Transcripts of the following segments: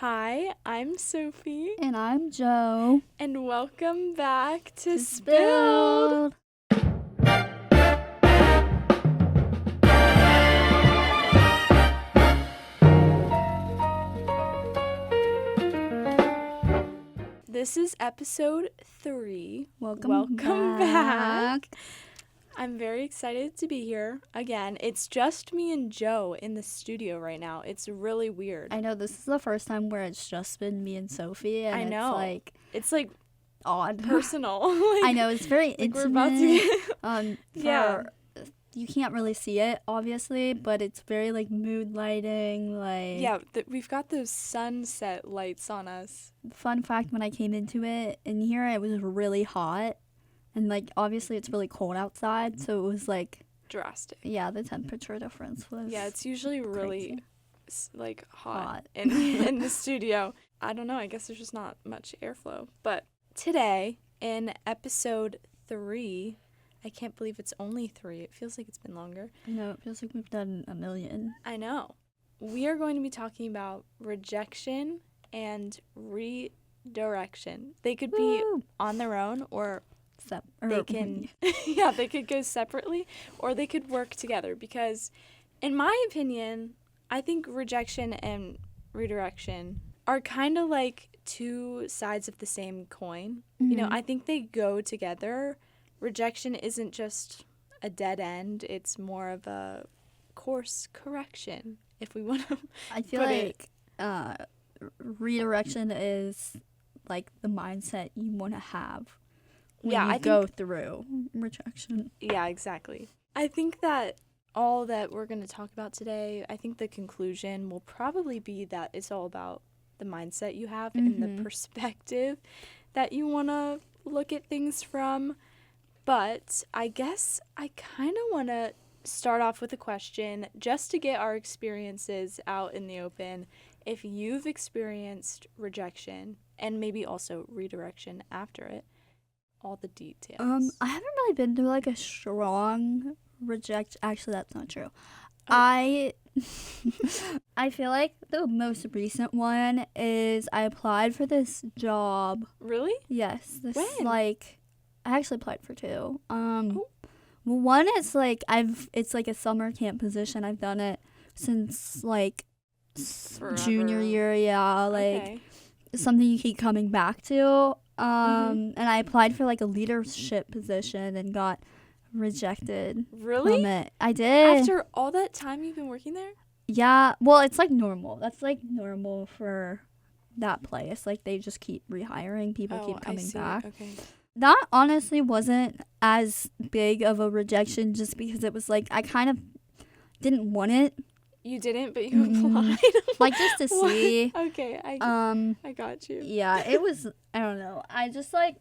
Hi, I'm Sophie, And I'm Joe. and welcome back to Spilled. This is episode 3. Welcome back. I'm very excited to be here again. It's just me and Joe in the studio right now. It's really weird. I know this is the first time where it's just been me and Sophie, and I know. It's like odd. personal. I know, it's very like we're intimate. about to get Yeah. You can't really see it, obviously, but it's very like mood lighting. Yeah, we've got those sunset lights on us. Fun fact: when I came into it in here, it was really hot, and like obviously it's really cold outside, so it was like drastic. Yeah, the temperature difference was. Yeah, it's usually really like hot. hot. in the studio. I don't know. I guess there's just not much airflow. But today in episode 3. I can't believe it's only 3. It feels like it's been longer. I know, it feels like we've done a million. I know. We are going to be talking about rejection and redirection. They could be on their own or they can they could go separately or they could work together because in my opinion, I think rejection and redirection are kind of like two sides of the same coin. Mm-hmm. You know, I think they go together. Rejection isn't just a dead end. It's more of a course correction, if we want to I feel like redirection is like the mindset you want to have when you go through rejection. Yeah, exactly. I think that all that we're going to talk about today, I think the conclusion will probably be that it's all about the mindset you have and the perspective that you want to look at things from. But I guess I kind of want to start off with a question just to get our experiences out in the open. If you've experienced rejection and maybe also redirection after it, all the details. I haven't really been through like a strong Actually, that's not true. Oh. I feel like the most recent one is I applied for this job. Really? Yes. When? I actually applied for 2. Well, one is like it's like a summer camp position. I've done it since like junior year. Yeah, like something you keep coming back to. And I applied for like a leadership position and got rejected. Really? From it. I did. After all that time you've been working there? Yeah. Well, it's like normal. That's like normal for that place. Like they just keep rehiring. People keep coming back. Okay. That honestly wasn't as big of a rejection just because it was like I kind of didn't want it. You didn't, but you applied? Like just to see. Okay, I got you. Yeah, it was, I don't know. I just like,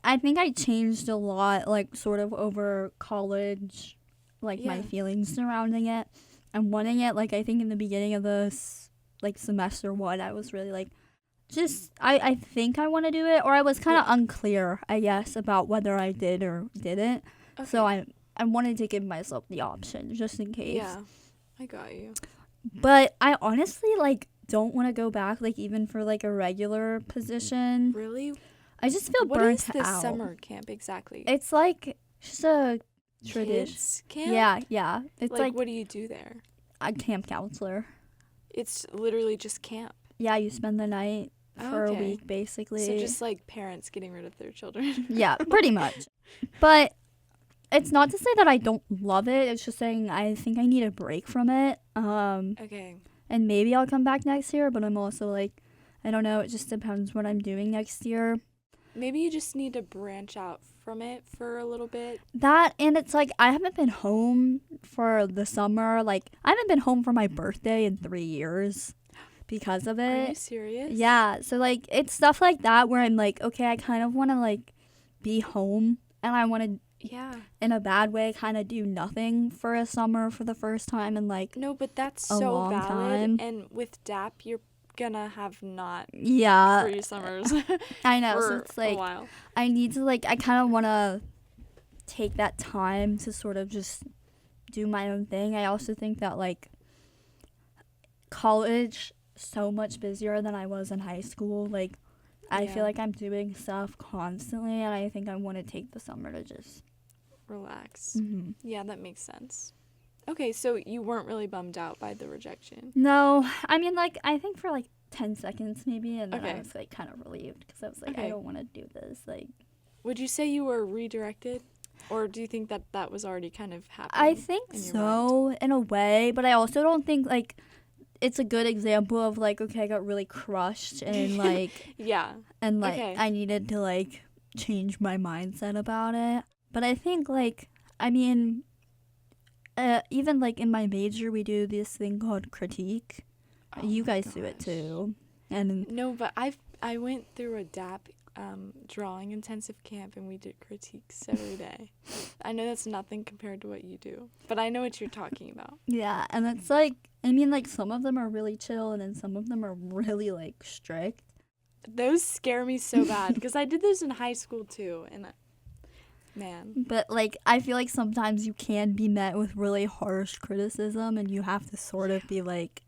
I think I changed a lot, like sort of over college, like my feelings surrounding it and wanting it. Like I think in the beginning of this, like semester 1, I was really like, I think I want to do it, or I was kind of unclear, I guess, about whether I did or didn't. Okay. So I wanted to give myself the option just in case. Yeah, I got you. But I honestly like don't want to go back, like even for like a regular position. Really? I just feel burnt out. What is this summer camp exactly? It's like just a tradition. Kids camp? Yeah. It's like what do you do there? A camp counselor. It's literally just camp. Yeah, you spend the night for a week, basically. So just like parents getting rid of their children. Yeah, pretty much. But it's not to say that I don't love it. It's just saying I think I need a break from it. Okay. And maybe I'll come back next year, but I'm also like, I don't know. It just depends what I'm doing next year. Maybe you just need to branch out from it for a little bit. That, and it's like I haven't been home for the summer. Like I haven't been home for my birthday in 3 years. Because of it. Are you serious? Yeah. So like it's stuff like that where I'm like, okay, I kind of want to like be home and I want to in a bad way kind of do nothing for a summer for the first time in like no, but that's a so long valid. time. And with DAP you're gonna have not 3 summers. I know. For so it's like a while. I need to like I kind of want to take that time to sort of just do my own thing. I also think that like college so much busier than I was in high school. Like, I feel like I'm doing stuff constantly, and I think I want to take the summer to just relax. Yeah, that makes sense. Okay, so you weren't really bummed out by the rejection? No, I mean, like, I think for like 10 seconds maybe, and then I was like kind of relieved because I was like, I don't want to do this. Like, would you say you were redirected, or do you think that that was already kind of happening? I think so in a way, but I also don't think like it's a good example of like, okay, I got really crushed and like and like I needed to like change my mindset about it. But I think like, I mean, even like in my major we do this thing called critique. You guys do it too. And no, but I went through a DAP drawing intensive camp, and we did critiques every day. I know that's nothing compared to what you do, but I know what you're talking about. Yeah, and it's like, I mean, like some of them are really chill, and then some of them are really like strict. Those scare me so bad because I did those in high school too, and man. But like, I feel like sometimes you can be met with really harsh criticism, and you have to sort of be like,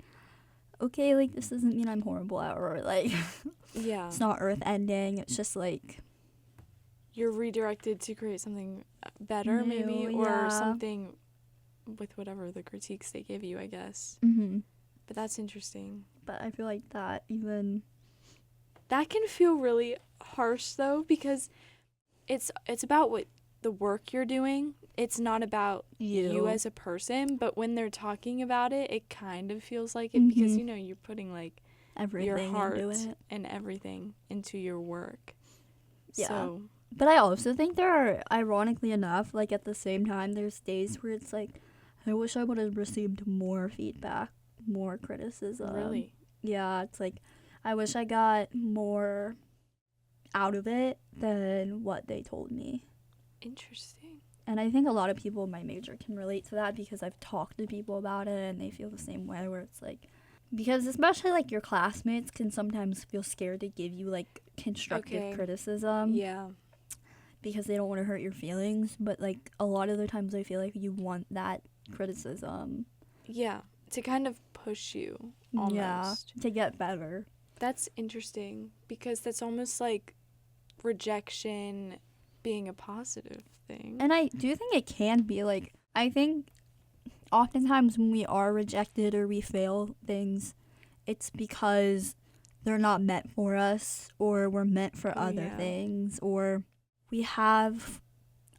okay, like this doesn't mean I'm horrible at, or like, it's not earth ending. It's just like you're redirected to create something better, maybe, or something with whatever the critiques they give you, I guess. But that's interesting. But I feel like that can feel really harsh though, because it's about what the work you're doing. It's not about you as a person, but when they're talking about it, it kind of feels like it because you're putting like everything your heart into it and everything into your work. Yeah. So, but I also think there are, ironically enough, like at the same time, there's days where it's like, I wish I would have received more feedback, more criticism. Really? Yeah, it's like, I wish I got more out of it than what they told me. Interesting. And I think a lot of people in my major can relate to that because I've talked to people about it and they feel the same way, where it's like, because especially like your classmates can sometimes feel scared to give you like constructive criticism. Yeah. Because they don't want to hurt your feelings, but like a lot of the times I feel like you want that criticism. Yeah, to kind of push you almost. Yeah, to get better. That's interesting because that's almost like rejection being a positive thing. And I do think it can be like, I think oftentimes when we are rejected or we fail things, it's because they're not meant for us, or we're meant for other things, or we have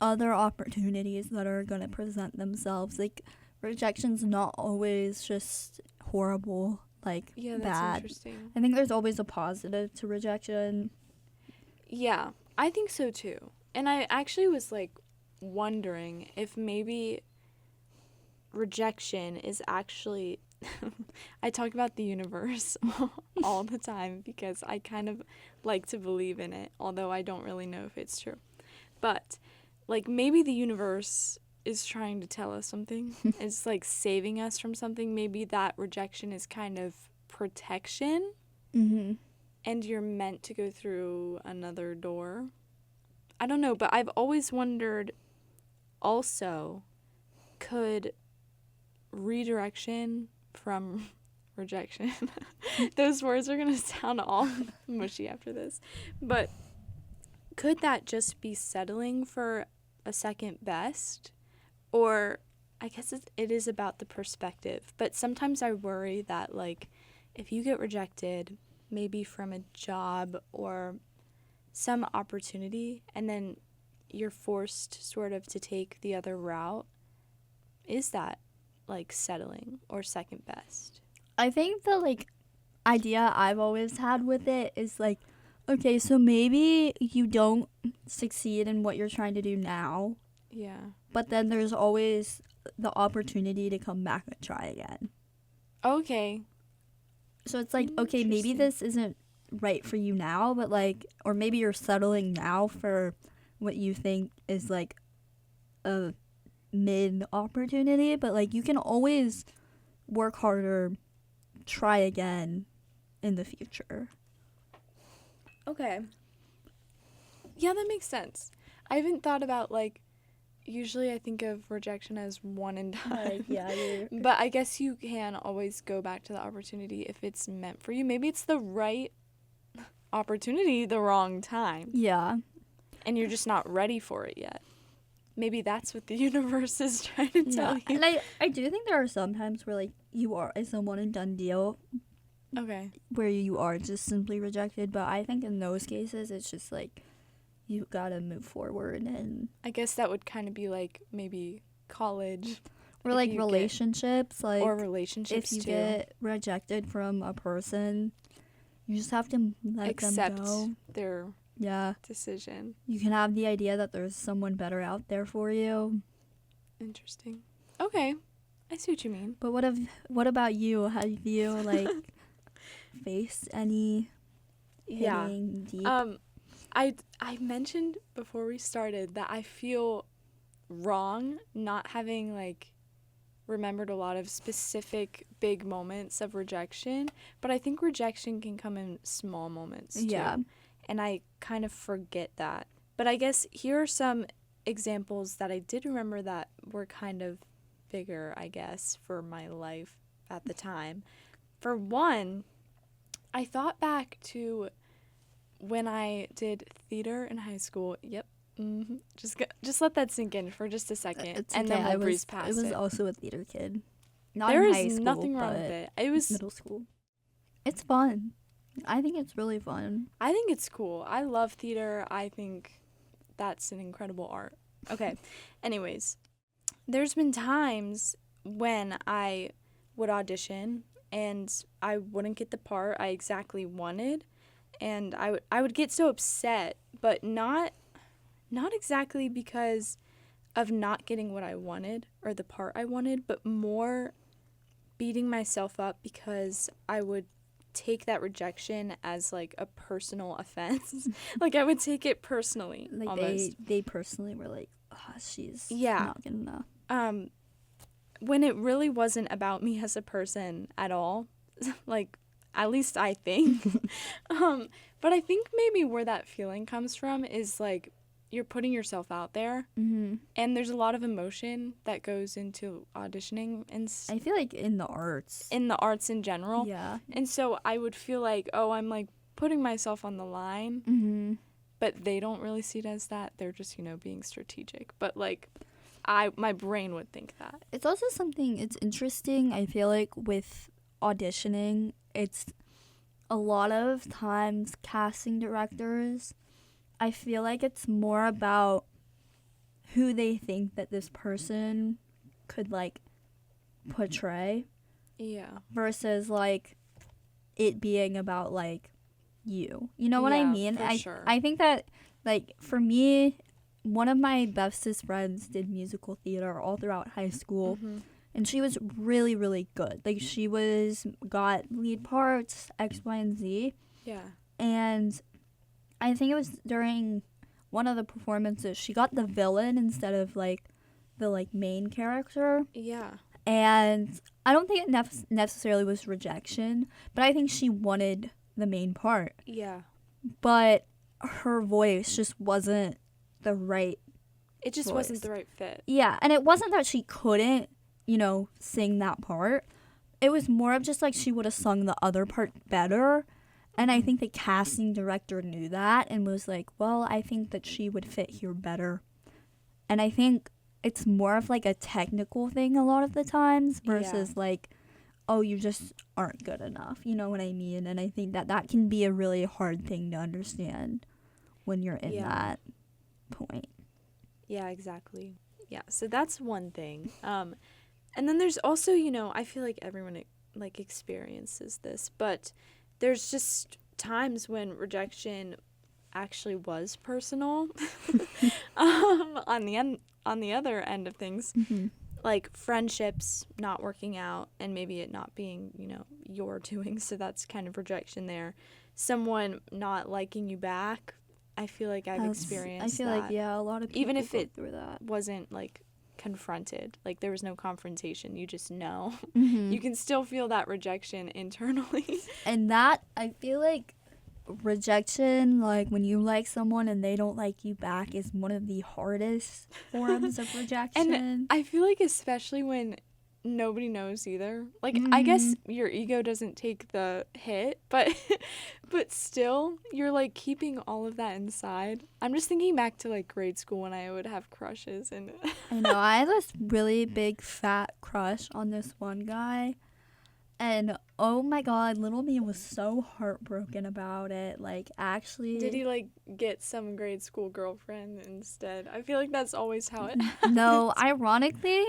other opportunities that are going to present themselves. Like, rejection's not always just horrible, like that's bad. Interesting. I think there's always a positive to rejection. Yeah, I think so too. And I actually was like wondering if maybe rejection is actually I talk about the universe all the time because I kind of like to believe in it, although I don't really know if it's true. But like maybe the universe is trying to tell us something. It's like saving us from something. Maybe that rejection is kind of protection. And you're meant to go through another door. I don't know, but I've always wondered also, could redirection from rejection, those words are going to sound all mushy after this, but could that just be settling for a second best? Or I guess it is about the perspective, but sometimes I worry that like if you get rejected maybe from a job or some opportunity and then you're forced sort of to take the other route, is that like settling or second best? I think the like idea I've always had with it is like, okay, so maybe you don't succeed in what you're trying to do now. Yeah. But then there's always the opportunity to come back and try again. Okay. So it's like, okay, maybe this isn't right for you now, but like, or maybe you're settling now for what you think is like a mid opportunity, but like you can always work harder, try again in the future. Okay. Yeah, that makes sense. I haven't thought about like, usually I think of rejection as one and done. Like, yeah, But I guess you can always go back to the opportunity if it's meant for you. Maybe it's the right opportunity, the wrong time. Yeah. And you're just not ready for it yet. Maybe that's what the universe is trying to tell you. And I do think there are some times where, like, you are, it's a one and done deal. Okay. Where you are just simply rejected. But I think in those cases, it's just, like, you gotta move forward. And I guess that would kind of be, like, maybe college. or, like, relationships. Or relationships, if you too. get rejected from a person, you just have to let Accept them go. their decision. You can have the idea that there's someone better out there for you. Interesting. Okay. I see what you mean. But what about you? Have you, like, faced any hitting deep? I mentioned before we started that I feel wrong not having, like, remembered a lot of specific big moments of rejection, but I think rejection can come in small moments too. Yeah. And I kind of forget that. But I guess here are some examples that I did remember that were kind of bigger, I guess, for my life at the time. For one, I thought back to when I did theater in high school. Yep. Mm-hmm. Just let that sink in for just a second, and then we'll breeze past it. I was also a theater kid. Not there in is high school, nothing wrong with it. It was middle school. It's fun. I think it's really fun. I think it's cool. I love theater. I think that's an incredible art. Okay. Anyways, there's been times when I would audition and I wouldn't get the part I exactly wanted, and I would get so upset, but not exactly because of not getting what I wanted or the part I wanted, but more beating myself up because I would take that rejection as, like, a personal offense. Like, I would take it personally, like, almost. They personally were like, oh, she's not good enough. When it really wasn't about me as a person at all. Like, at least I think. But I think maybe where that feeling comes from is, like, you're putting yourself out there, and there's a lot of emotion that goes into auditioning, and I feel like in the arts in general. Yeah. And so I would feel like, oh, I'm, like, putting myself on the line, but they don't really see it as that. They're just, being strategic. But, like, my brain would think that. It's also something, it's interesting, I feel like, with auditioning. It's a lot of times casting directors, I feel like it's more about who they think that this person could, like, portray. Yeah. Versus, like, it being about, like, you. You know what I mean? For sure. I think that, like, for me, one of my bestest friends did musical theater all throughout high school. And she was really, really good. Like, she got lead parts, X, Y, and Z. Yeah. And I think it was during one of the performances, she got the villain instead of, like, the, like, main character. Yeah. And I don't think it necessarily was rejection, but I think she wanted the main part. Yeah. But her voice just wasn't the right It just voice. wasn't the right fit. Yeah, and it wasn't that she couldn't, sing that part. It was more of just, like, she would have sung the other part better. And I think the casting director knew that and was like, well, I think that she would fit here better. And I think it's more of, like, a technical thing a lot of the times versus, like, oh, you just aren't good enough. You know what I mean? And I think that can be a really hard thing to understand when you're in that point. Yeah, exactly. Yeah, so that's one thing. And then there's also, I feel like everyone, like, experiences this, but there's just times when rejection actually was personal. On the other end of things, like friendships not working out and maybe it not being, your doing, so that's kind of rejection there. Someone not liking you back. I feel like I've experienced that. I feel like, a lot of people even if it through that. Wasn't, like, confronted, like, there was no confrontation, you just know. You can still feel that rejection internally. And that, I feel like rejection, like when you like someone and they don't like you back, is one of the hardest forms of rejection. And I feel like especially when nobody knows either. Like, I guess your ego doesn't take the hit, but but still, you're like keeping all of that inside. I'm just thinking back to like grade school when I would have crushes, and I know, I had this really big fat crush on this one guy. And oh my god, little me was so heartbroken about it. Like, actually, did he like get some grade school girlfriend instead? I feel like that's always how it happens. No, ironically,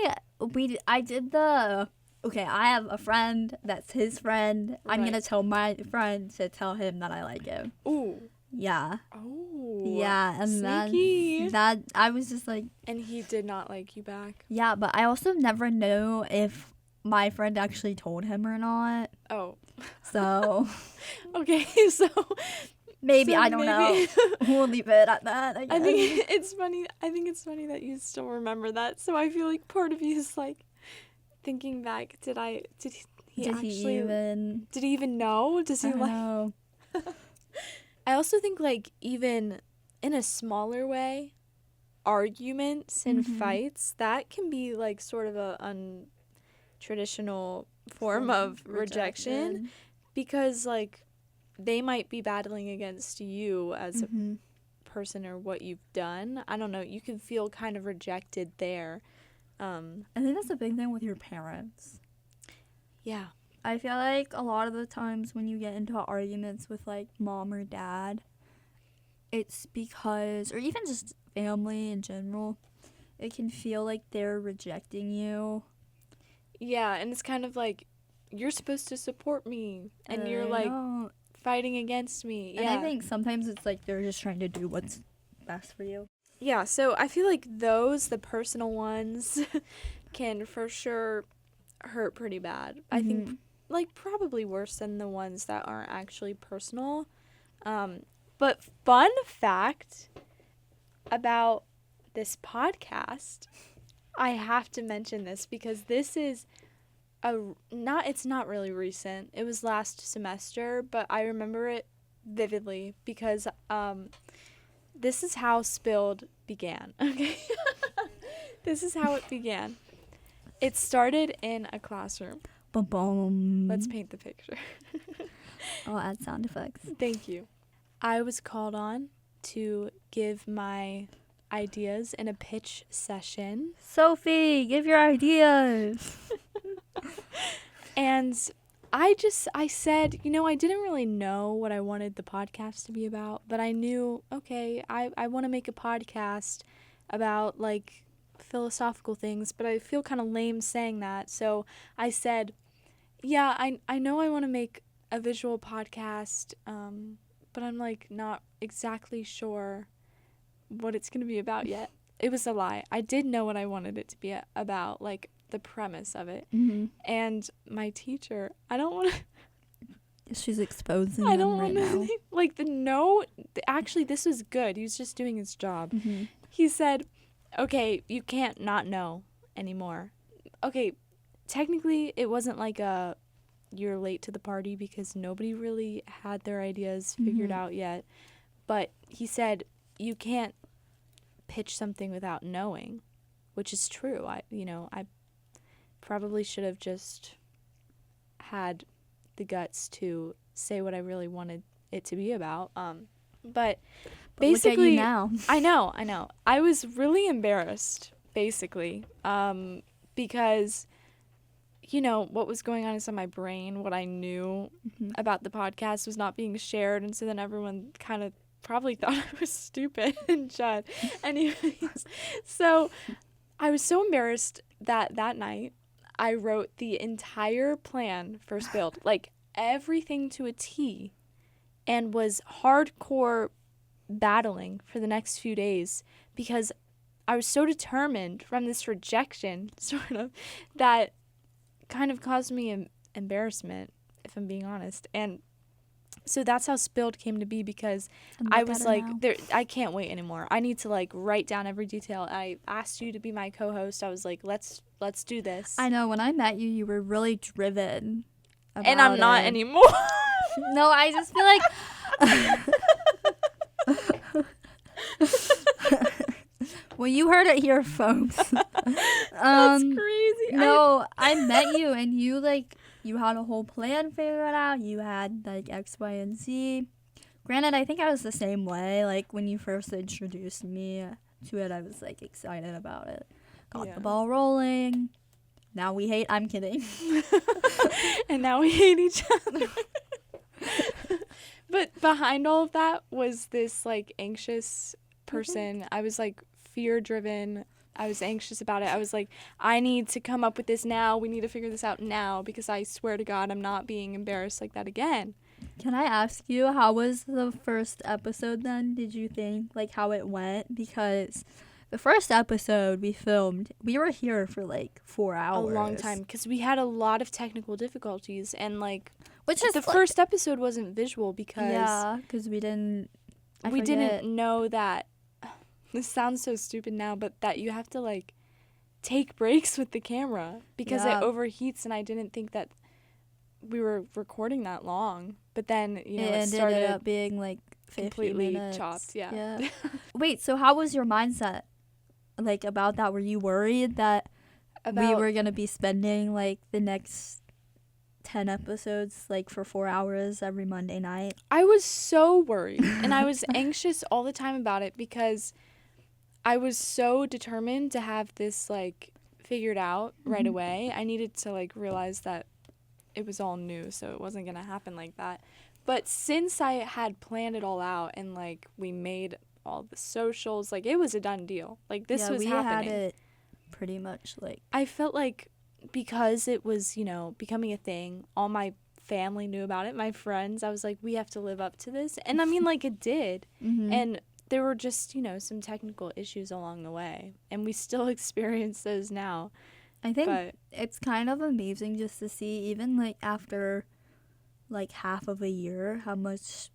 I did the okay, I have a friend that's his friend. I'm Right. gonna tell my friend to tell him that I like him. Ooh. Yeah. Oh. Yeah, and sneaky. that I was just like, And he did not like you back. yeah, but I also never know if my friend actually told him or not. Oh. So Okay, so maybe, so I don't know. We'll leave it at that, I guess. I think it's funny. I think it's funny that you still remember that. So I feel like part of you is like thinking back. Did he even know? Does he I don't like? know. I also think like even in a smaller way, arguments and fights, that can be like sort of a untraditional form of rejection, because like they might be battling against you as a person or what you've done. I don't know. You can feel kind of rejected there. I think that's a big thing with your parents. Yeah. I feel like a lot of the times when you get into arguments with like mom or dad, it's because, or even just family in general, it can feel like they're rejecting you. Yeah, and it's kind of like, you're supposed to support me, and you're I like don't. fighting against me. And Yeah. I think sometimes it's like they're just trying to do what's best for you. Yeah, so I feel like the personal ones, can for sure hurt pretty bad. I think, like, probably worse than the ones that aren't actually personal. But fun fact about this podcast, I have to mention this because this is it's not really recent. It was last semester, but I remember it vividly because this is how Spilled began. Okay. This is how it began. It started in a classroom. Ba-boom. Let's paint the picture. I'll add sound effects. Thank you. I was called on to give my ideas in a pitch session. Sophie, give your ideas. And I said, I didn't really know what I wanted the podcast to be about, but I knew, okay, I want to make a podcast about like philosophical things, but I feel kind of lame saying that. So I said, yeah, I know I want to make a visual podcast, but I'm like not exactly sure what it's going to be about yet. It was a lie. I did know what I wanted it to be about, like the premise of it. And my teacher, I don't want to... She's exposing I don't them right want now. to... Like, actually, this was good. He was just doing his job. He said, okay, you can't not know anymore. Okay, technically, it wasn't like you're late to the party because nobody really had their ideas figured out yet. But he said, you can't pitch something without knowing, which is true. I probably should have just had the guts to say what I really wanted it to be about. But basically, look at you now. I know. I was really embarrassed, basically, because, what was going on inside my brain, what I knew about the podcast was not being shared, and so then everyone kind of probably thought I was stupid and shut. Anyways, so I was so embarrassed that night I wrote the entire plan for Spilled, like everything to a T, and was hardcore battling for the next few days because I was so determined from this rejection, sort of, that kind of caused me embarrassment, if I'm being honest. And so that's how Spilled came to be, because I was like, I can't wait anymore. I need to like write down every detail. I asked you to be my co-host. I was like, let's do this. I know, when I met you, you were really driven about and I'm not it. anymore. No, I just feel like, Well, you heard it here, folks. That's crazy. No, I met you and you had a whole plan figured out. You had like X, Y, and Z. Granted, I think I was the same way. Like when you first introduced me to it, I was like excited about it. Got the ball rolling. Now we hate. I'm kidding. And now we hate each other. But behind all of that was this like anxious person. I was like fear driven. I was anxious about it. I was like, I need to come up with this now. We need to figure this out now, because I swear to God, I'm not being embarrassed like that again. Can I ask you, how was the first episode then? Did you think like how it went? Because the first episode we filmed, we were here for like 4 hours. A long time, because we had a lot of technical difficulties, and like, which is the first episode wasn't visual because we didn't know that. This sounds so stupid now, but that you have to like take breaks with the camera because it overheats, and I didn't think that we were recording that long. But then, it started up being like 50 completely minutes. chopped. Yeah. Wait, so how was your mindset like about that? Were you worried that we were going to be spending like the next 10 episodes like for 4 hours every Monday night? I was so worried, and I was anxious all the time about it, because I was so determined to have this like figured out right away. I needed to like realize that it was all new, so it wasn't going to happen like that. But since I had planned it all out, and like we made all the socials, like it was a done deal. Like this was happening. Had it pretty much like, I felt like, because it was, becoming a thing, all my family knew about it, my friends, I was like, we have to live up to this. And I mean, like, it did. And there were just, some technical issues along the way, and we still experience those now. I think it's kind of amazing just to see, even like after like half of a year, how much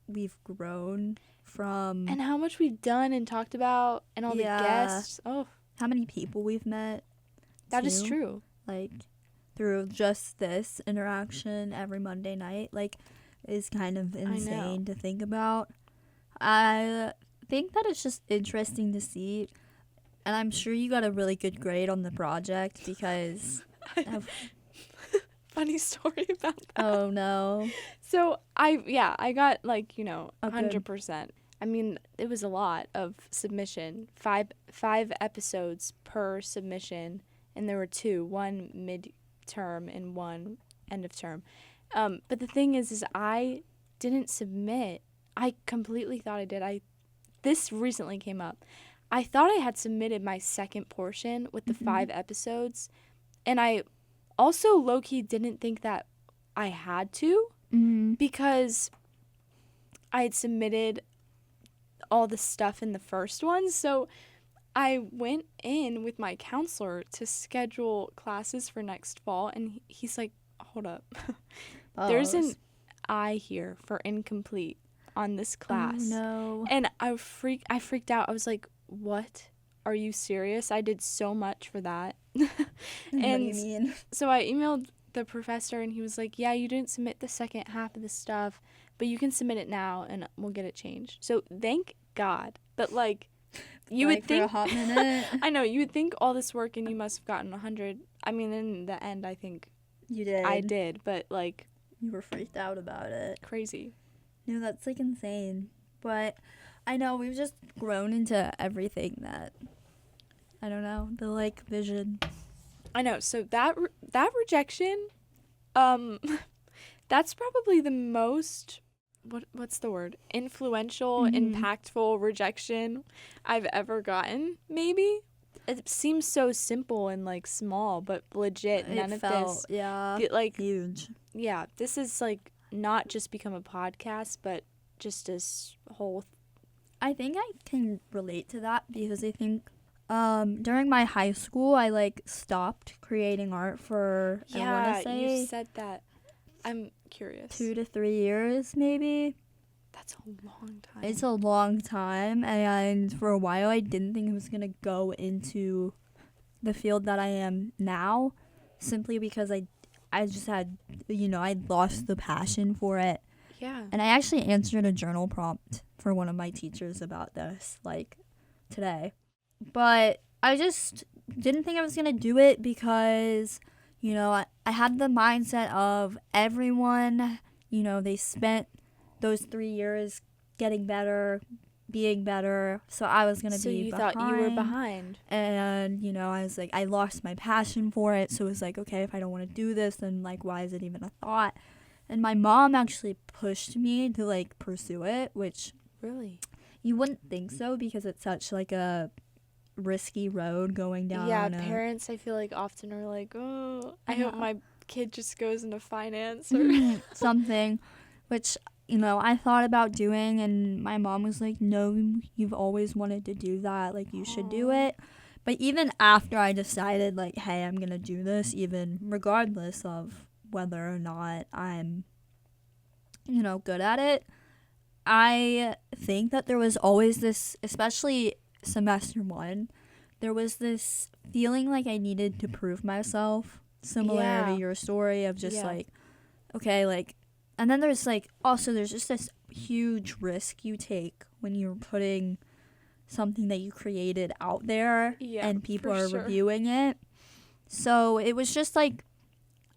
we've grown from, and how much we've done and talked about, and all the guests. Oh, how many people we've met. That is true. Like through just this interaction every Monday night, like, is kind of insane to think about. I think that it's just interesting to see, and I'm sure you got a really good grade on the project because funny story about that. Oh no. So I got like 100%. I mean, it was a lot of submission. Five episodes per submission, and there were 2, one mid-term and one end of term. But the thing is I didn't submit. I completely thought I did. This recently came up. I thought I had submitted my second portion with the 5 episodes, and I also low-key didn't think that I had to, because I had submitted all the stuff in the first one. So I went in with my counselor to schedule classes for next fall, and he's like, hold up. There's an I here for incomplete on this class. Oh, no. And I freaked out. I was like, what? Are you serious? I did so much for that. And what do you mean? So I emailed the professor, and he was like, yeah, you didn't submit the second half of the stuff, but you can submit it now and we'll get it changed. So thank God. But like, you would think, for a hot minute. I know, you would think all this work and you must have gotten 100. I mean, in the end, I think you did. I did, but like, you were freaked out about it. Crazy. No, that's like insane. But I know we've just grown into everything that, I don't know, the like vision. I know. So that rejection, that's probably the most, what's the word? Influential, impactful rejection I've ever gotten, maybe. It seems so simple and like small, but legit, none of this. Yeah, like huge. Yeah, this is like not just become a podcast, but just this whole. I think I can relate to that because I think during my high school, I like stopped creating art for, I want to say, you said that. I'm curious. 2 to 3 years, maybe. That's a long time. It's a long time, and for a while, I didn't think I was gonna go into the field that I am now, simply because I just had, I lost the passion for it Yeah. And I actually answered a journal prompt for one of my teachers about this, like, today. But I just didn't think I was going to do it because, you know, I had the mindset of everyone, you know, they spent those 3 years getting better, being better. So I was going to So be you behind. thought you were behind. And, you know, I was like, I lost my passion for it. So it was like, okay, if I don't want to do this, then, like, why is it even a thought? And my mom actually pushed me to, like, pursue it, which Really? you wouldn't think so because it's such, like, a risky road going down. Yeah, parents, I feel like, often are like, oh, I hope my kid just goes into finance or something, which, you know, I thought about doing, and my mom was like, no, you've always wanted to do that. Like, you should do it. But even after I decided, like, hey, I'm going to do this, even regardless of whether or not I'm, you know, good at it, I think that there was always this, especially semester 1, there was this feeling like I needed to prove myself, similar to your story of just like, okay, like, and then there's like, also there's just this huge risk you take when you're putting something that you created out there and people are reviewing it. So it was just like,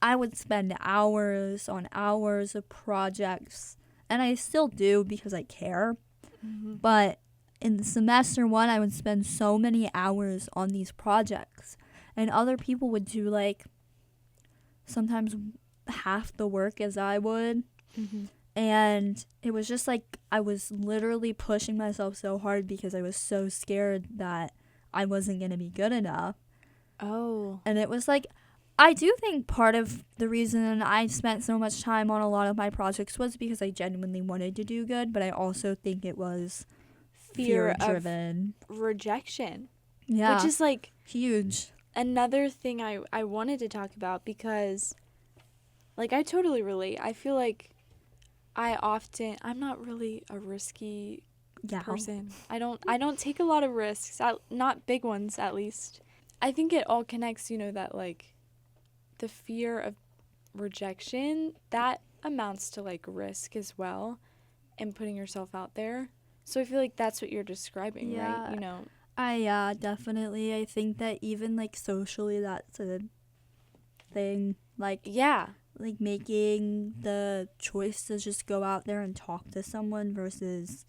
I would spend hours on hours of projects, and I still do because I care. But in semester 1, I would spend so many hours on these projects, and other people would do like sometimes half the work as I would. And it was just like I was literally pushing myself so hard because I was so scared that I wasn't going to be good enough. Oh. And it was like, I do think part of the reason I spent so much time on a lot of my projects was because I genuinely wanted to do good, but I also think it was fear driven. Rejection. Yeah. Which is like huge. Another thing I wanted to talk about because like I totally relate. I feel like I'm not really a risky person. I don't take a lot of risks, not big ones at least. I think it all connects, you know, that like the fear of rejection, that amounts to like risk as well and putting yourself out there. So I feel like that's what you're describing, right? You know. Definitely. I think that even like socially that's a thing. Like like making the choice to just go out there and talk to someone versus,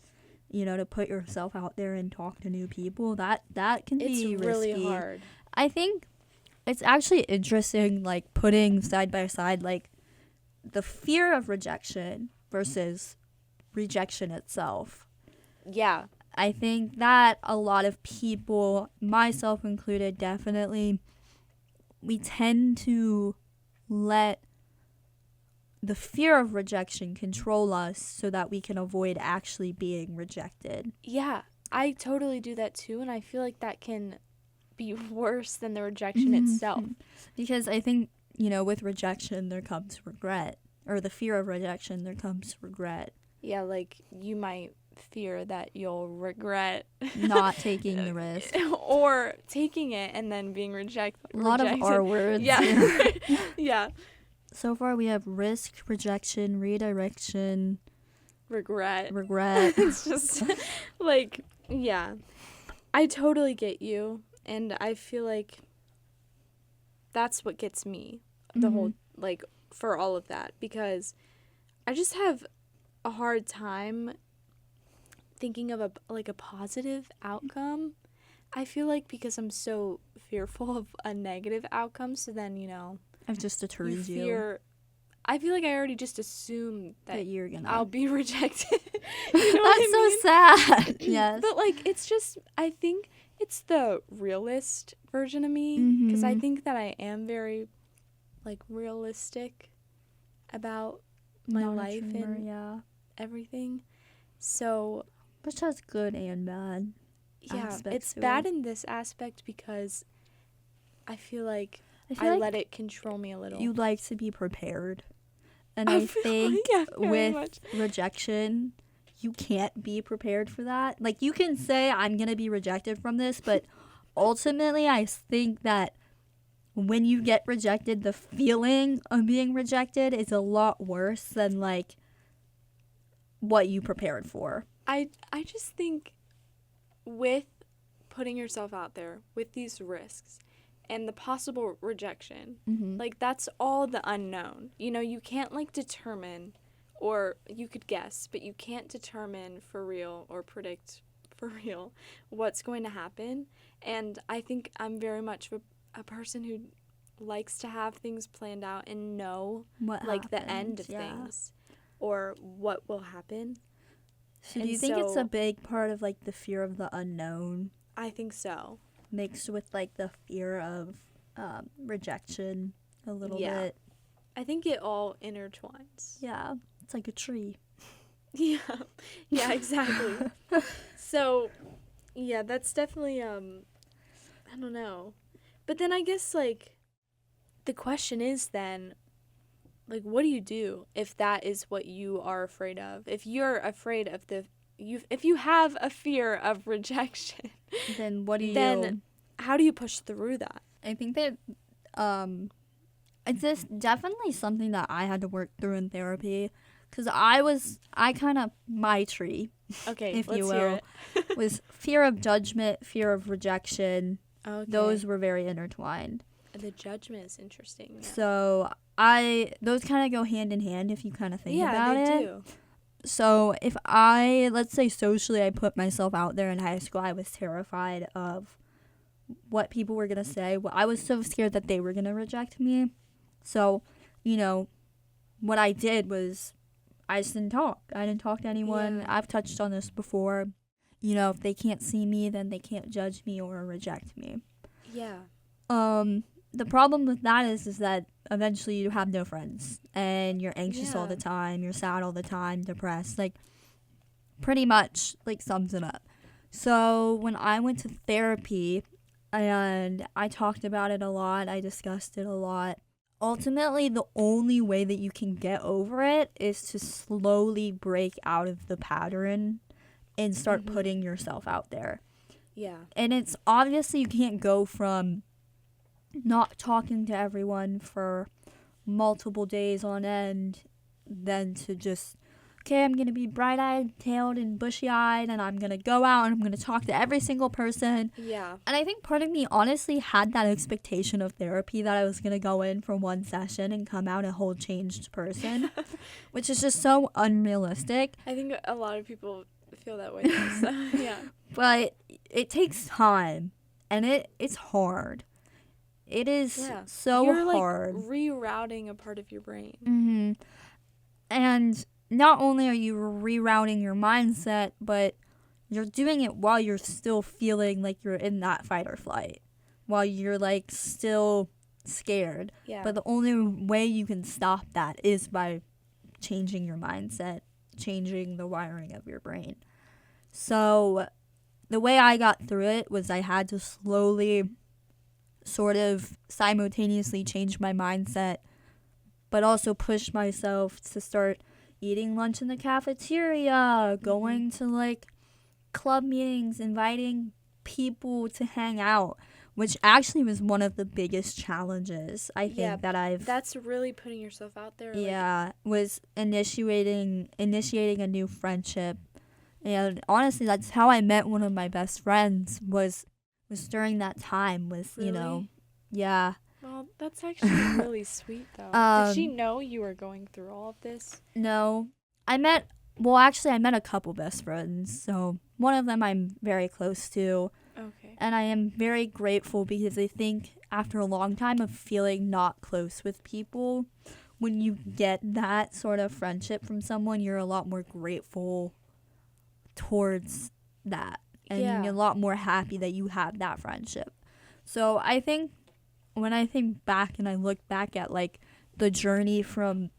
you know, to put yourself out there and talk to new people, that can be risky. It's really hard. I think it's actually interesting, like, putting side by side, like, the fear of rejection versus rejection itself. Yeah. I think that a lot of people, myself included, definitely, we tend to let the fear of rejection control us so that we can avoid actually being rejected. Yeah, I totally do that too, and I feel like that can be worse than the rejection itself. Because I think, you know, with rejection there comes regret, or the fear of rejection there comes regret. Yeah, like you might fear that you'll regret not taking the risk or taking it and then being rejected. A lot of R words. Yeah. Yeah. So far we have risk, rejection, redirection, regret. It's just like, yeah. I totally get you, and I feel like that's what gets me the whole, like, for all of that, because I just have a hard time thinking of a positive outcome. I feel like because I'm so fearful of a negative outcome, so then, you know, I've just deterred you. I feel like I already just assume that you're gonna I'll be rejected. You know That's so sad. Yes. But like, it's just, I think it's the realist version of me, because I think that I am very like realistic about my life and everything. So, which has good and bad. Yeah, it's bad in this aspect because I feel like I let it control me a little. You like to be prepared. And I think with rejection, you can't be prepared for that. Like, you can say, I'm going to be rejected from this, but ultimately, I think that when you get rejected, the feeling of being rejected is a lot worse than, like, what you prepared for. I just think with putting yourself out there with these risks and the possible rejection, like that's all the unknown. You know, you can't like determine, or you could guess, but you can't determine for real or predict for real what's going to happen. And I think I'm very much a person who likes to have things planned out and know What like happens, the end of things or what will happen. So do you think it's a big part of like the fear of the unknown? I think so. Mixed with like the fear of rejection a little bit. I think it all intertwines. Yeah, it's like a tree. Yeah, exactly. So, yeah, that's definitely, I don't know. But then I guess, like, the question is then, like, what do you do if that is what you are afraid of? If you're afraid of if you have a fear of rejection, then what do you... Then how do you push through that? I think that, it's just definitely something that I had to work through in therapy. Because my tree, okay, if let's you will, hear it. was fear of judgment, fear of rejection. Okay. Those were very intertwined. The judgment is interesting. Yeah. So those kind of go hand in hand if you kind of think about it. Yeah, they do. So if let's say socially, I put myself out there in high school, I was terrified of what people were going to say. Well, I was so scared that they were going to reject me. So, you know, what I did was I just didn't talk. I didn't talk to anyone. Yeah. I've touched on this before. You know, if they can't see me, then they can't judge me or reject me. Yeah. The problem with that is that eventually you have no friends and you're anxious all the time. You're sad all the time, depressed. Like, pretty much, like, sums it up. So when I went to therapy and I talked about it a lot, I discussed it a lot. Ultimately, the only way that you can get over it is to slowly break out of the pattern and start putting yourself out there. Yeah. And it's obviously you can't go from not talking to everyone for multiple days on end then to just, okay, I'm going to be bright-eyed, tailed, and bushy-eyed, and I'm going to go out and I'm going to talk to every single person. Yeah. And I think part of me honestly had that expectation of therapy that I was going to go in for one session and come out a whole changed person, which is just so unrealistic. I think a lot of people feel that way. So, yeah. But it takes time, and it's hard. It is so You're hard. Like rerouting a part of your brain. Mm-hmm. And not only are you rerouting your mindset, but you're doing it while you're still feeling like you're in that fight or flight, while you're like still scared. Yeah. But the only way you can stop that is by changing your mindset, changing the wiring of your brain. So the way I got through it was I had to slowly sort of simultaneously change my mindset, but also push myself to start eating lunch in the cafeteria, going to like club meetings, inviting people to hang out, which actually was one of the biggest challenges I think that's really putting yourself out there. Was initiating a new friendship. And honestly, that's how I met one of my best friends was during that time Really? You know, yeah. Well, that's actually really sweet, though. Did she know you were going through all of this? No. I met a couple best friends. So one of them I'm very close to. Okay. And I am very grateful because I think after a long time of feeling not close with people, when you get that sort of friendship from someone, you're a lot more grateful towards that. And you're a lot more happy that you have that friendship. So I think when I think back and I look back at like the journey from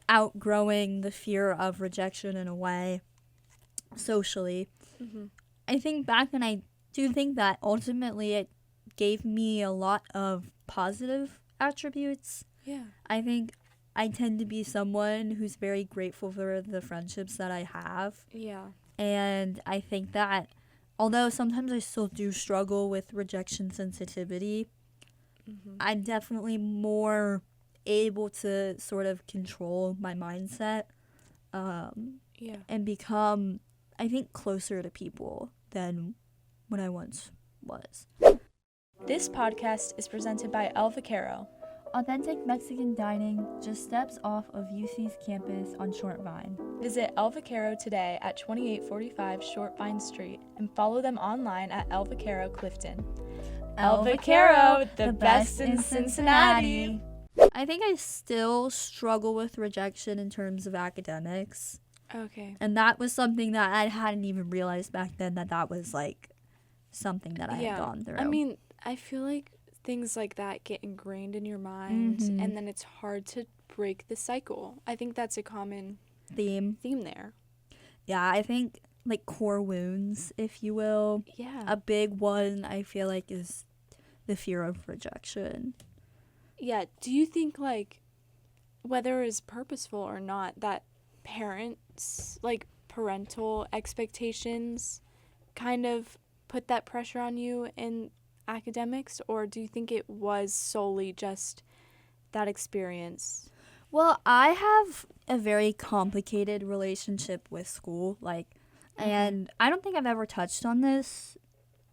outgrowing the fear of rejection in a way socially, I think back and I do think that ultimately it gave me a lot of positive attributes. Yeah. I think I tend to be someone who's very grateful for the friendships that I have. Yeah. And I think that although sometimes I still do struggle with rejection sensitivity, I'm definitely more able to sort of control my mindset and become, I think, closer to people than when I once was. This podcast is presented by El Vaquero. Authentic Mexican dining just steps off of UC's campus on Short Vine. Visit El Vaquero today at 2845 Short Vine Street and follow them online at El Vaquero Clifton. El Vaquero, the best in Cincinnati. I think I still struggle with rejection in terms of academics. Okay. And that was something that I hadn't even realized back then that was like something that I had gone through. I mean, I feel like things like that get ingrained in your mind, and then it's hard to break the cycle. I think that's a common theme there. Yeah, I think like core wounds, if you will. Yeah. A big one I feel like is the fear of rejection. Yeah. Do you think, like, whether it's purposeful or not, that parents, like, parental expectations kind of put that pressure on you in academics, or do you think it was solely just that experience? Well, I have a very complicated relationship with school, like, and I don't think I've ever touched on this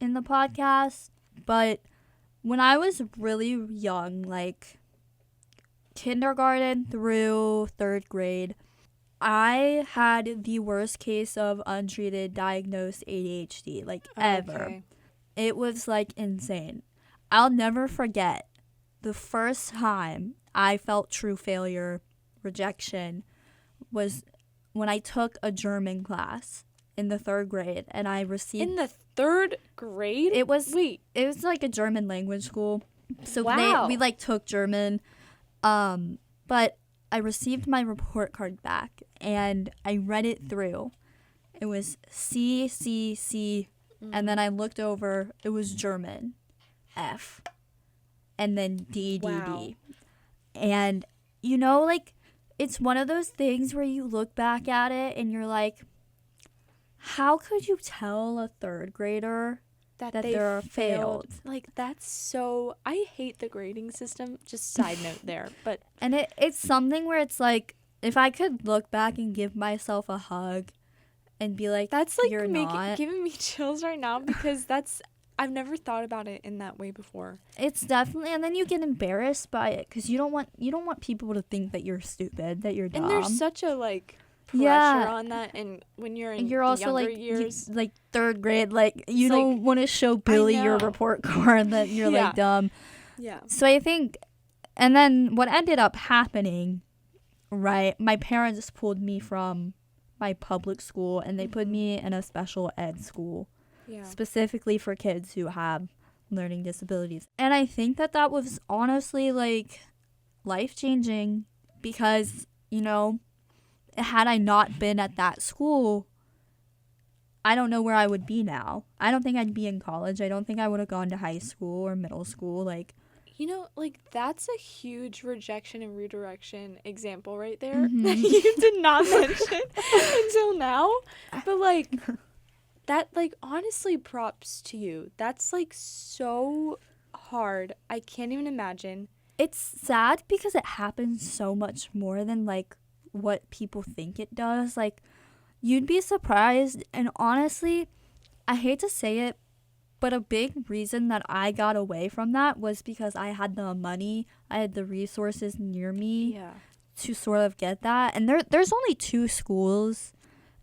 in the podcast, but when I was really young, like kindergarten through 3rd grade, I had the worst case of untreated diagnosed ADHD, like, ever. Okay. It was, like, insane. I'll never forget the first time I felt true failure, rejection, was when I took a German class in the 3rd grade, and I received... In the 3rd grade? It was... Wait. It was, like, a German language school. So wow. we, like, took German. But I received my report card back, and I read it through. It was C, C, C, and then I looked over. It was German, F, and then D, D, D. And, you know, like, it's one of those things where you look back at it, and you're like, how could you tell a 3rd grader that they're failed? Like, that's so... I hate the grading system. Just side note there. But and it's something where it's like, if I could look back and give myself a hug and be like, that's like you're not. Giving me chills right now, because that's... I've never thought about it in that way before. It's definitely... And then you get embarrassed by it, because you don't want people to think that you're stupid, that you're dumb. And there's such a, like... pressure on that, and when you're in you're also younger like years, like 3rd grade, like you don't want to show Billy your report card that you're like dumb. Yeah. So I think, and then what ended up happening, right? My parents pulled me from my public school, and they put me in a special ed school, specifically for kids who have learning disabilities. And I think that was honestly like life-changing, because, you know, had I not been at that school, I don't know where I would be now. I don't think I'd be in college. I don't think I would have gone to high school or middle school. Like, you know, like, that's a huge rejection and redirection example right there that you did not mention until now. But, like, that, like, honestly, props to you. That's, like, so hard. I can't even imagine. It's sad because it happens so much more than, like, what people think it does. Like, you'd be surprised. And honestly, I hate to say it, but a big reason that I got away from that was because I had the money, I had the resources near me to sort of get that. And there's only 2 schools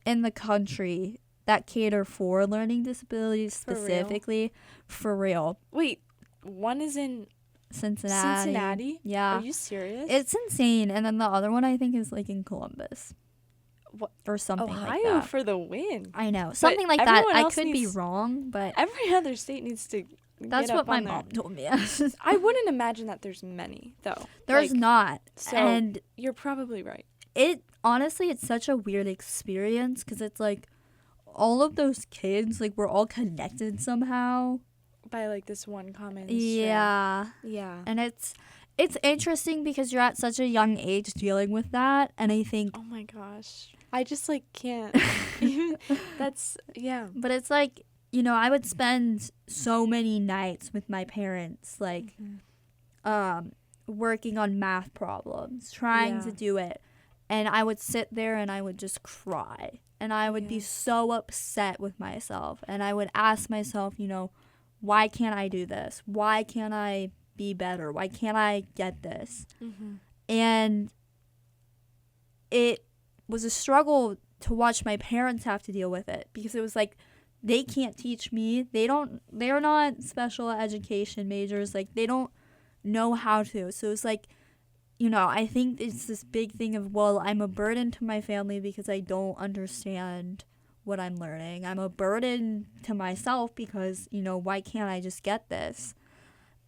in the country that cater for learning disabilities specifically. For real. Wait, one is in Cincinnati? Yeah. Are you serious? It's insane. And then the other one, I think, is like in Columbus. What? Or something Ohio like that. for the win. I know. Something like that. I could be wrong, but every other state needs to that's get what up my on mom there. told me. I wouldn't imagine that there's many, though. There's not. So and you're probably right. It honestly, it's such a weird experience, because it's like all of those kids, like, we're all connected somehow. By, like, this one common Yeah. Yeah. And it's interesting because you're at such a young age dealing with that. And I think... Oh, my gosh. I just, like, can't. That's... Yeah. But it's like, you know, I would spend so many nights with my parents, like, working on math problems, trying to do it. And I would sit there and I would just cry. And I would be so upset with myself. And I would ask myself, you know, why can't I do this? Why can't I be better? Why can't I get this? Mm-hmm. And it was a struggle to watch my parents have to deal with it, because it was like, they can't teach me. They're not special education majors. Like, they don't know how to. So it's like, you know, I think it's this big thing of, well, I'm a burden to my family because I don't understand what I'm learning. I'm a burden to myself because, you know, why can't I just get this?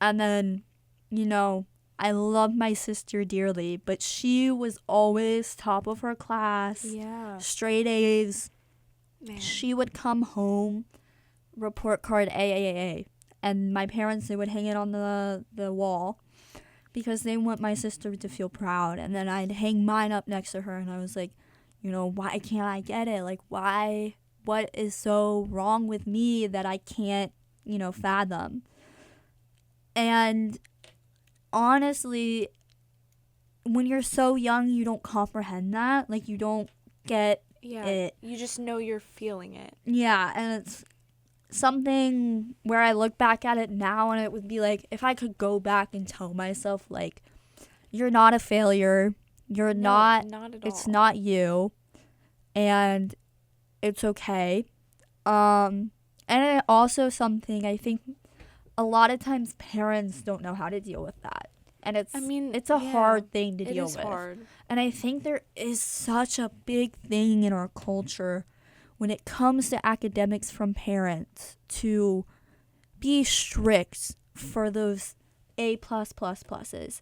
And then, you know, I love my sister dearly, but she was always top of her class. Yeah. Straight A's. Man. She would come home, report card A. And my parents, they would hang it on the wall because they want my sister to feel proud. And then I'd hang mine up next to her, and I was like, you know, why can't I get it? Like, why? What is so wrong with me that I can't, you know, fathom? And honestly, when you're so young, you don't comprehend that. Like, you don't get it. You just know you're feeling it. Yeah, and it's something where I look back at it now, and it would be like, if I could go back and tell myself, like, you're not a failure. You're not at all. It's not you. And it's okay. And it also something I think a lot of times parents don't know how to deal with that. And it's a hard thing to deal with. It is hard. And I think there is such a big thing in our culture when it comes to academics from parents to be strict for those A+++s.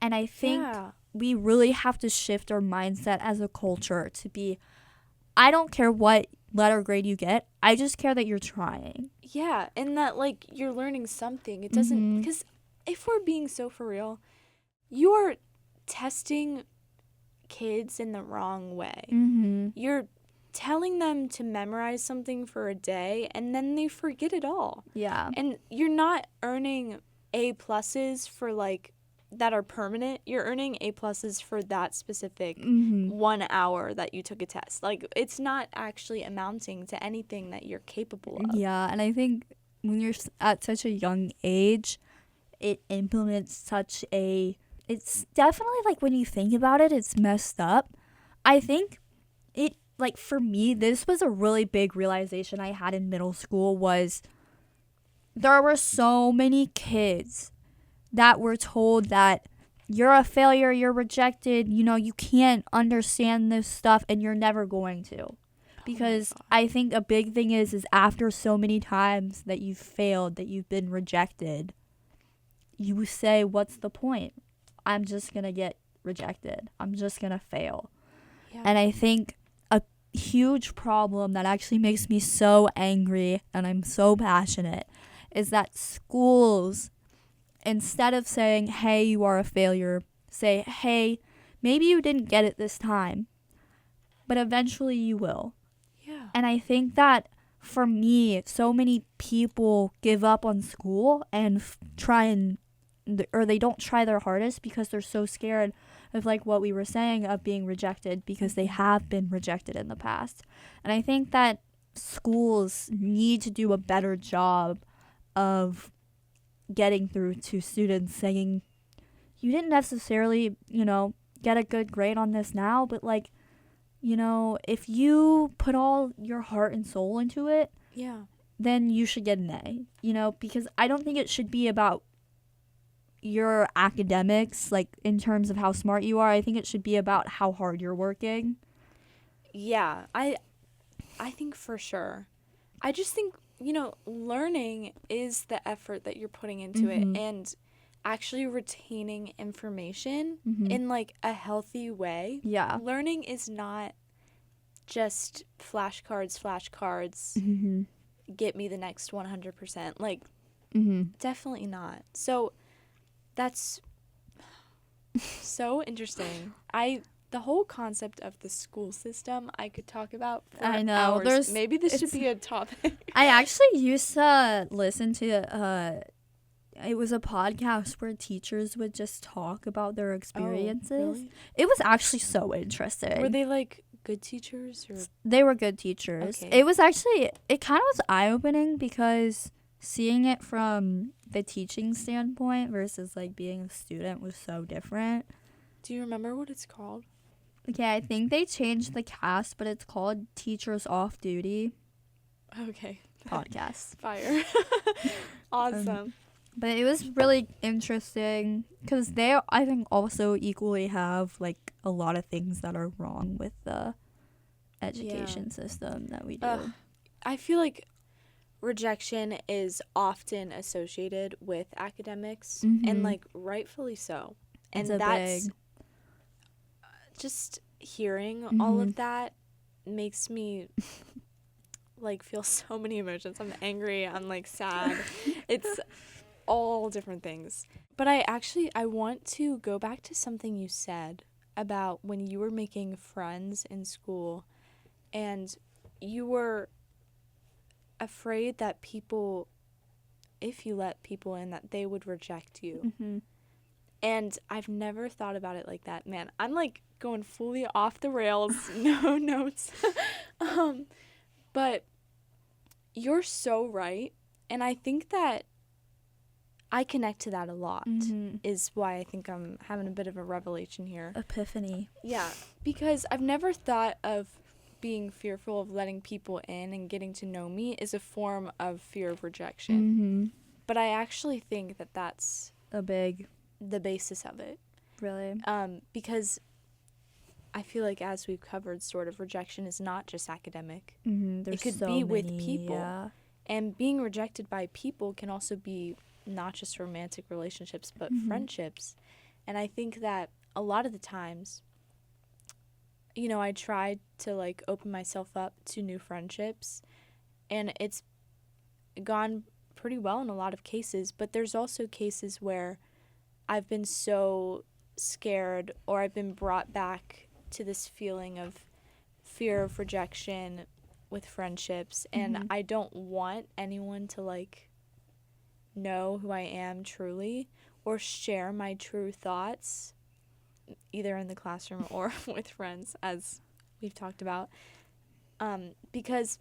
And I think we really have to shift our mindset as a culture to be, I don't care what letter grade you get, I just care that you're trying. Yeah, and that, like, you're learning something. It doesn't, because if we're being so for real, you are testing kids in the wrong way. You're telling them to memorize something for a day, and then they forget it all. Yeah. And you're not earning A+s for, like, that are permanent. You're earning A+s for that specific 1 hour that you took a test. Like, it's not actually amounting to anything that you're capable of. Yeah, and I think when you're at such a young age, it implements such a, it's definitely, like, when you think about it, it's messed up. I think it, like, for me, this was a really big realization I had in middle school, was there were so many kids that were told that you're a failure, you're rejected, you know, you can't understand this stuff, and you're never going to. Because I think a big thing is after so many times that you've failed, that you've been rejected, you say, what's the point? I'm just going to get rejected. I'm just going to fail. Yeah. And I think a huge problem that actually makes me so angry, and I'm so passionate, is that schools, instead of saying, hey, you are a failure, say, hey, maybe you didn't get it this time, but eventually you will. Yeah. And I think that for me, so many people give up on school and they don't try their hardest because they're so scared of, like what we were saying, of being rejected, because they have been rejected in the past. And I think that schools need to do a better job of getting through to students, saying, you didn't necessarily, you know, get a good grade on this now, but, like, you know, if you put all your heart and soul into it, then you should get an A, you know, because I don't think it should be about your academics, like, in terms of how smart you are. I think it should be about how hard you're working. Yeah, I think for sure. I just think, you know, learning is the effort that you're putting into it, and actually retaining information in, like, a healthy way. Yeah. Learning is not just flashcards, get me the next 100%. Like, definitely not. So that's so interesting. The whole concept of the school system I could talk about for hours. Maybe this should be a topic. I actually used to listen to it was a podcast where teachers would just talk about their experiences. Oh, really? It was actually so interesting. Were they like good teachers or? They were good teachers. Okay. It was actually, it kind of was eye-opening because seeing it from the teaching standpoint versus like being a student was so different. Do you remember what it's called? Okay, I think they changed the cast, but it's called Teachers Off Duty Okay. Podcast. Fire. Awesome. But it was really interesting because they, I think, also equally have like a lot of things that are wrong with the education system that we do. I feel like rejection is often associated with academics, and like rightfully so. And that's just hearing all of that makes me like feel so many emotions. I'm angry, I'm like sad. It's all different things. But I want to go back to something you said about when you were making friends in school and you were afraid that people, if you let people in, that they would reject you. And I've never thought about it like that. Man, I'm like going fully off the rails, no notes. But you're so right. And I think that I connect to that a lot, is why I think I'm having a bit of a revelation here. Epiphany. Yeah, because I've never thought of being fearful of letting people in and getting to know me is a form of fear of rejection. But I actually think that that's the basis of it. Really? Because I feel like, as we've covered, sort of rejection is not just academic. It could be with people. And being rejected by people can also be not just romantic relationships, but friendships. And I think that a lot of the times, you know, I tried to like open myself up to new friendships, and it's gone pretty well in a lot of cases. But there's also cases where I've been so scared, or I've been brought back to this feeling of fear of rejection with friendships, and I don't want anyone to like know who I am truly or share my true thoughts, either in the classroom or with friends, as we've talked about, because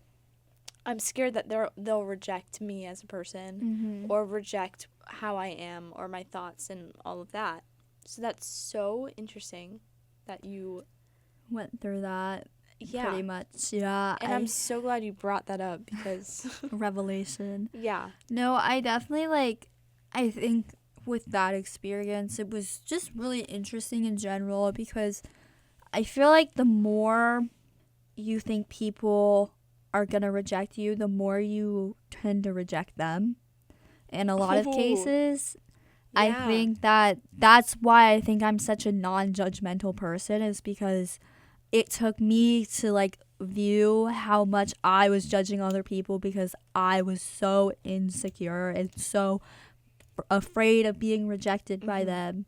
I'm scared that they'll reject me as a person or reject how I am or my thoughts and all of that. So that's so interesting that you went through that. Yeah. Pretty much, yeah. And I'm so glad you brought that up because... revelation. Yeah. No, I definitely, I think with that experience, it was just really interesting in general because I feel like the more you think people are going to reject you, the more you tend to reject them. In a lot of cases, yeah. I think that's why I think I'm such a non-judgmental person, is because it took me to like view how much I was judging other people because I was so insecure and so afraid of being rejected by them,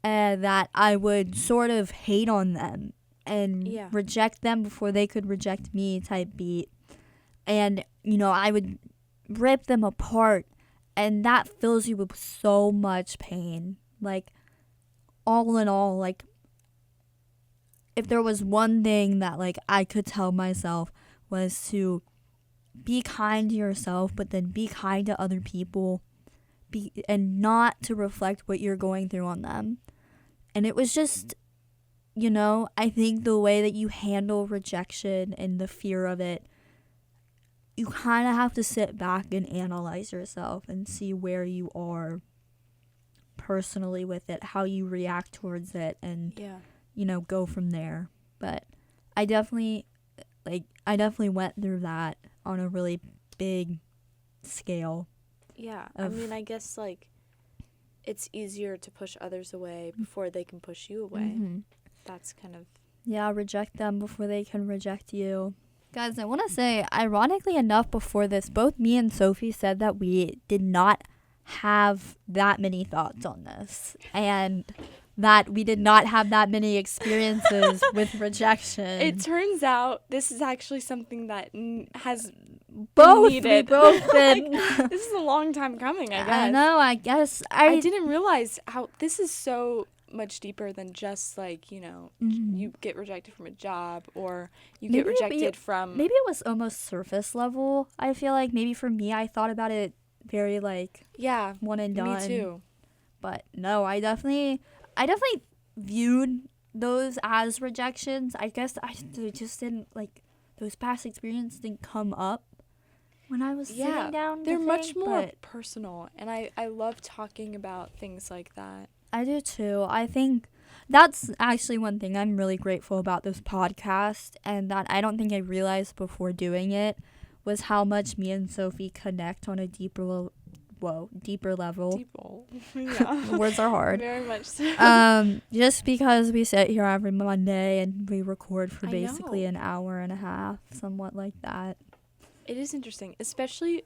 and that I would sort of hate on them and reject them before they could reject me type beat. And, you know, I would rip them apart, and that fills you with so much pain. Like, all in all, like, if there was one thing that, like, I could tell myself was to be kind to yourself, but then be kind to other people, and not to reflect what you're going through on them. And it was just, you know, I think the way that you handle rejection and the fear of it, you kind of have to sit back and analyze yourself and see where you are personally with it, how you react towards it, and you know, go from there. But I definitely went through that on a really big scale. Yeah, I mean, I guess, like, it's easier to push others away before they can push you away. That's kind of... Yeah, reject them before they can reject you. Guys, I want to say, ironically enough, before this, both me and Sophie said that we did not have that many thoughts on this. And that we did not have that many experiences with rejection. It turns out this is actually something that has both needed. we both been. Like, this is a long time coming, I guess. I know. I guess I didn't realize how this is so much deeper than just like, you know, you get rejected from a job or you get rejected from. Maybe it was almost surface level. I feel like maybe for me, I thought about it very like one and done. Me too. But no, I definitely viewed those as rejections. I guess they just didn't like those past experiences didn't come up when I was sitting down. They're much more personal, and I love talking about things like that. I do too. I think that's actually one thing I'm really grateful about this podcast, and that I don't think I realized before doing it was how much me and Sophie connect on a deeper level. Yeah. Words are hard. Very much so. Just because we sit here every Monday and we record for basically an hour and a half, somewhat like that. It is interesting, especially.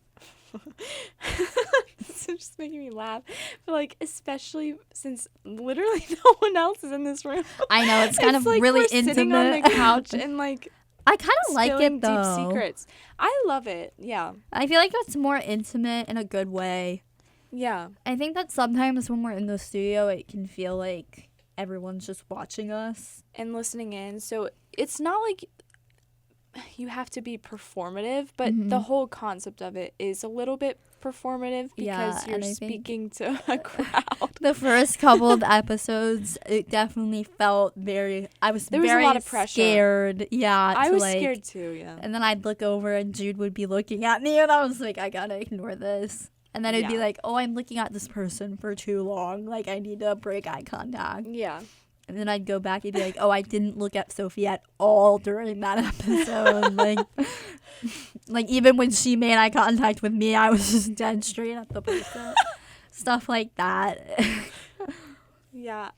This is just making me laugh, but like especially since literally no one else is in this room. I know it's kind of like really intimate. Sitting on the couch and like. I kind of like it though. Deep secrets. I love it. Yeah. I feel like it's more intimate in a good way. Yeah. I think that sometimes when we're in the studio, it can feel like everyone's just watching us and listening in. So it's not like you have to be performative, but the whole concept of it is a little bit performative because you're speaking to a crowd. The first couple of episodes, it definitely felt I was there was very a lot of pressure. Scared. Yeah. I was scared too, yeah. And then I'd look over and Jude would be looking at me and I was like, I gotta ignore this. And then it'd be like, oh, I'm looking at this person for too long. Like, I need to break eye contact. Yeah. And then I'd go back and be like, oh, I didn't look at Sophie at all during that episode. like even when she made eye contact with me, I was just dead straight at the person. Stuff like that. Yeah,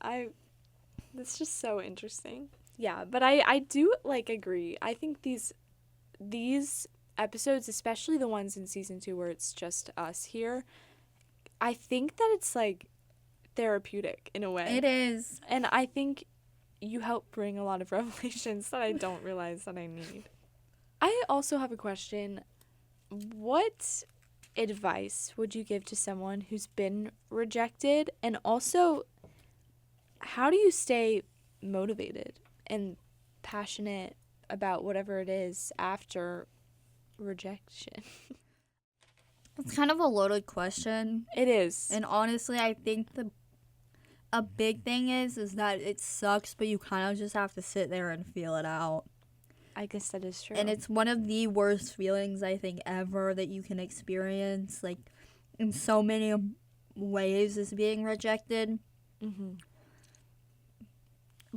that's just so interesting. Yeah, but I do like agree. I think these episodes, especially the ones in season 2 where it's just us here, I think that it's like therapeutic in a way. It is. And I think you help bring a lot of revelations that I don't realize that I need. I also have a question. What advice would you give to someone who's been rejected? And also, how do you stay motivated and passionate about whatever it is after rejection? It's kind of a loaded question. It is. And honestly, I think a big thing is that it sucks, but you kind of just have to sit there and feel it out. I guess that is true. And it's one of the worst feelings, I think, ever that you can experience, like, in so many ways is being rejected. Mm-hmm.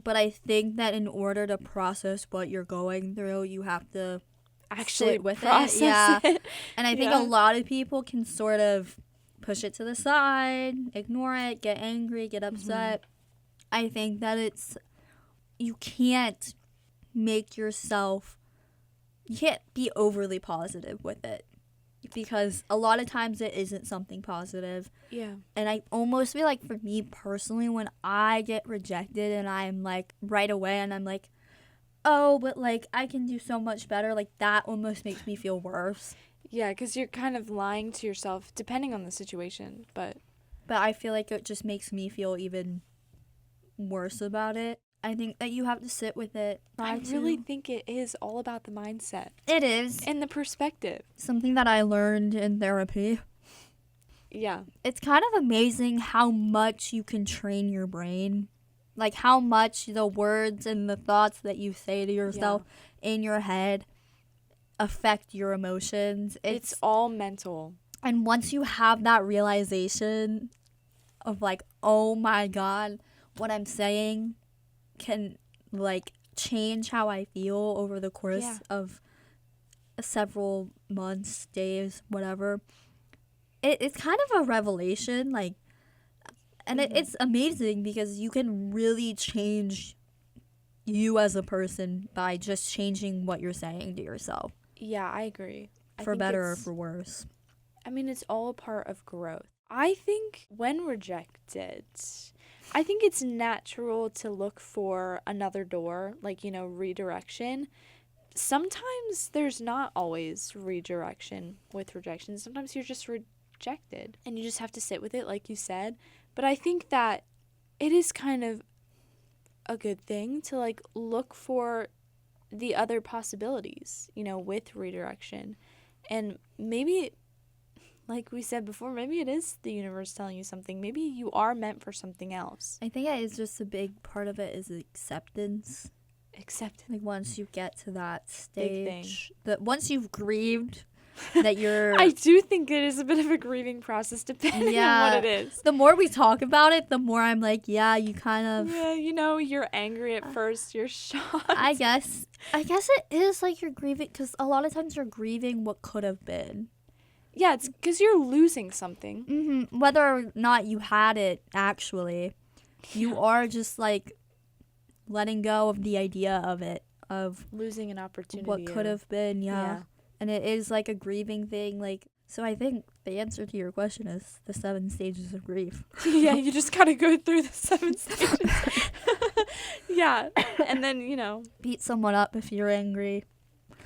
But I think that in order to process what you're going through, you have to actually sit with process it. Yeah. it. And I think a lot of people can sort of push it to the side, ignore it, get angry, get upset. I think that you can't be overly positive with it, because a lot of times it isn't something positive. Yeah. And I almost feel like for me personally, when I get rejected and I'm like right away and I'm like, oh, but like I can do so much better, like that almost makes me feel worse. Yeah, because you're kind of lying to yourself, depending on the situation, but I feel like it just makes me feel even worse about it. I think that you have to sit with it. I really think it is all about the mindset. It is. And the perspective. Something that I learned in therapy. Yeah. It's kind of amazing how much you can train your brain. Like how much the words and the thoughts that you say to yourself in your head affect your emotions. It's all mental. And once you have that realization of like, oh my God, what I'm saying can like change how I feel over the course of several months, days, whatever. It's kind of a revelation, like, and it's amazing because you can really change you as a person by just changing what you're saying to yourself. Yeah, I agree. For better or for worse. I mean, it's all a part of growth. I think when rejected, I think it's natural to look for another door, like, redirection. Sometimes there's not always redirection with rejection. Sometimes you're just rejected and you just have to sit with it, like you said. But I think that it is kind of a good thing to like look for the other possibilities, with redirection. And maybe, like we said before, maybe it is the universe telling you something. Maybe you are meant for something else. I think it is just a big part of it is acceptance. Like once you get to that stage, that once you've grieved that you're I do think it is a bit of a grieving process depending on what it is. The more we talk about it, the more I'm like, you kind of you're angry at first, you're shocked. I guess it is like you're grieving because a lot of times you're grieving what could have been. Yeah, it's because you're losing something. Mm-hmm. Whether or not you had it actually, you are just like letting go of the idea of it, of losing an opportunity. What could have been, yeah. And it is like a grieving thing. Like, so I think the answer to your question is the 7 stages of grief. Yeah, you just gotta go through the 7 stages. Yeah, and then, beat someone up if you're angry.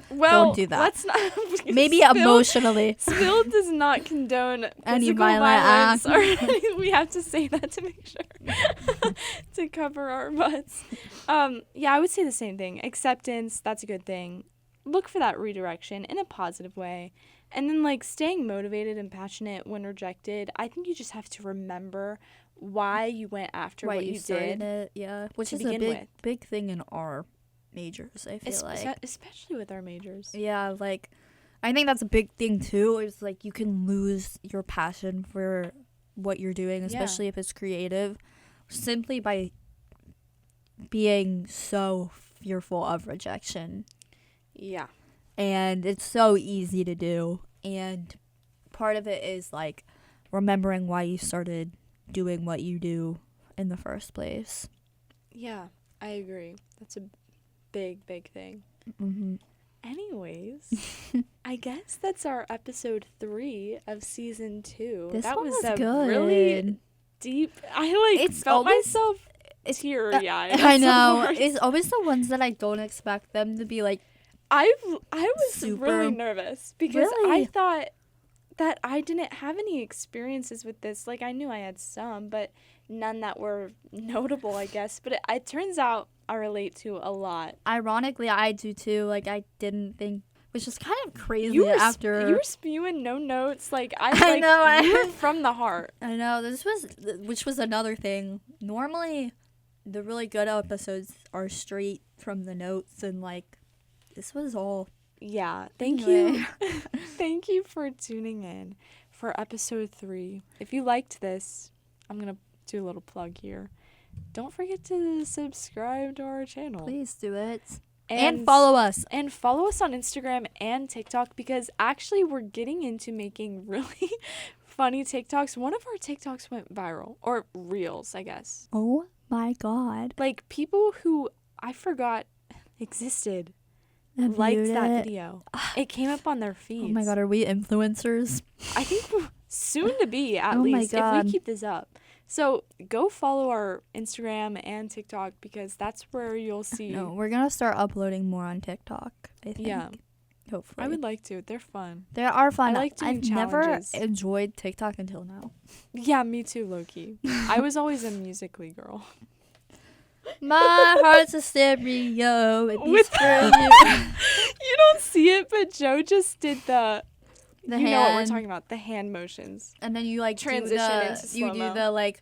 Well, don't do that. Let's not. Maybe emotionally. Spill does not condone any physical violence. Or anything. We have to say that to make sure to cover our butts. Yeah, I would say the same thing. Acceptance, that's a good thing. Look for that redirection in a positive way. And then, like, staying motivated and passionate when rejected, I think you just have to remember why you went after what you did. It, yeah. Which is a big thing in our majors, I feel like. Especially with our majors. Yeah, like, I think that's a big thing, too, is, like, you can lose your passion for what you're doing, especially if it's creative, simply by being so fearful of rejection. Yeah. And it's so easy to do. And part of it is, like, remembering why you started doing what you do in the first place. Yeah, I agree. That's a big thing. Mm-hmm. Anyways, I guess that's our episode 3 of season 2. That was good. Really deep. I felt myself teary-eyed. I know. It's always the ones that I don't expect them to be like. I was really nervous because I thought that I didn't have any experiences with this. Like, I knew I had some, but none that were notable, I guess. But it turns out I relate to a lot. Ironically, I do too. Like, I didn't think, which is kind of crazy you after. were spewing no notes. Like, I know. You were from the heart. I know. Which was another thing. Normally, the really good episodes are straight from the notes, and, like, this was all. Yeah. Thank you. Thank you for tuning in for episode 3. If you liked this, I'm going to do a little plug here. Don't forget to subscribe to our channel. Please do it. And follow us. And follow us on Instagram and TikTok because actually we're getting into making really funny TikToks. One of our TikToks went viral. Or reels, I guess. Oh my God. Like people who I forgot existed. Liked that video. It came up on their feeds. Oh my God, are we influencers? I think we're soon to be, at least, if we keep this up. So go follow our Instagram and TikTok because that's where you'll see. No, we're going to start uploading more on TikTok, I think. Yeah. Hopefully. I would like to. They're fun. They are fun. I like doing I've challenges. never enjoyed TikTok until now. Yeah, me too, low-key. I was always a Musical.ly girl. My heart's a stereo. It beats for you. You don't see it, but Joe just did the you hand. know what we're talking about, the hand motions. And then you like transition into slow-mo. You do the like.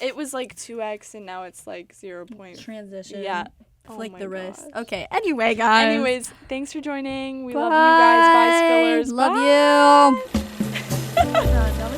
It was like 2x and now it's like 0. Transition. Yeah. Flick the wrist. Gosh. Okay. Anyway, guys. Anyways, thanks for joining. We love you guys. Bye, Spillers. Love Bye. you.